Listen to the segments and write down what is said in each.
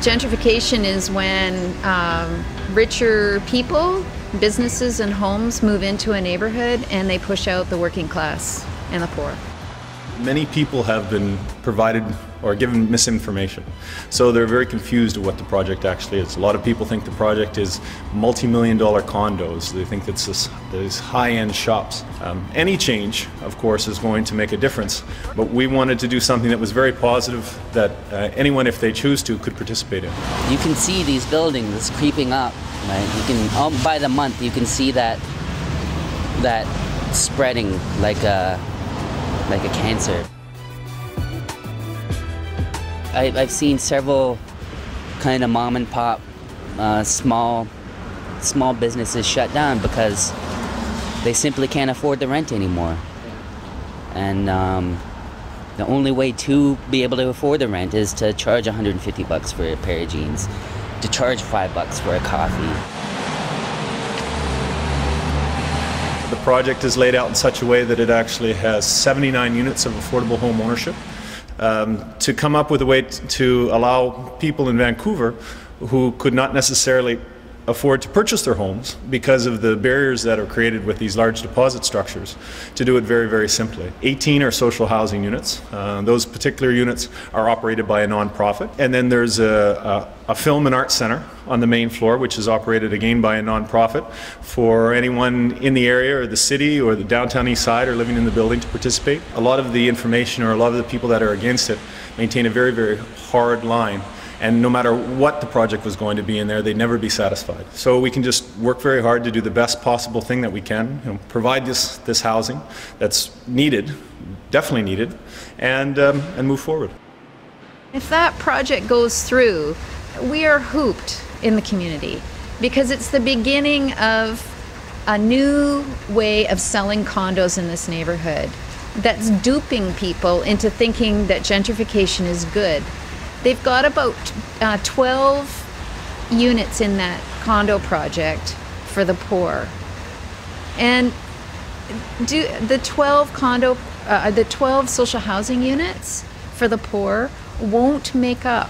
Gentrification is when richer people, businesses and homes move into a neighborhood and they push out the working class and the poor. Many people have been provided or given misinformation, so they're very confused of what the project actually is. A lot of people think the project is multi-million-dollar condos. They think it's these high-end shops. Any change, of course, is going to make a difference, but we wanted to do something that was very positive that anyone, if they choose to, could participate in. You can see these buildings creeping up, right? You can, by the month, you can see that spreading like a cancer. I've seen several kind of mom and pop small businesses shut down because they simply can't afford the rent anymore. And the only way to be able to afford the rent is to charge $150 for a pair of jeans, to charge $5 for a coffee. The project is laid out in such a way that it actually has 79 units of affordable home ownership. To come up with a way to allow people in Vancouver who could not necessarily afford to purchase their homes because of the barriers that are created with these large deposit structures, to do it very, very simply. 18 are social housing units. Those particular units are operated by a non-profit. And then there's a film and art center on the main floor, which is operated again by a non-profit for anyone in the area or the city or the Downtown Eastside or living in the building to participate. A lot of the information or a lot of the people that are against it maintain a very, very hard line. And no matter what the project was going to be in there, they'd never be satisfied. So we can just work very hard to do the best possible thing that we can, provide this housing that's needed, definitely needed, and move forward. If that project goes through, we are hooped in the community because it's the beginning of a new way of selling condos in this neighborhood that's duping people into thinking that gentrification is good. They've got about 12 units in that condo project for the poor. And the 12 social housing units for the poor won't make up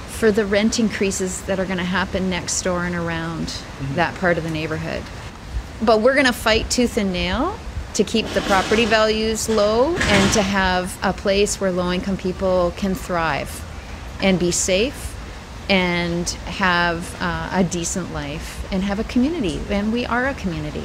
for the rent increases that are going to happen next door and around that part of the neighborhood. But we're going to fight tooth and nail to keep the property values low and to have a place where low-income people can thrive and be safe and have a decent life and have a community. And we are a community.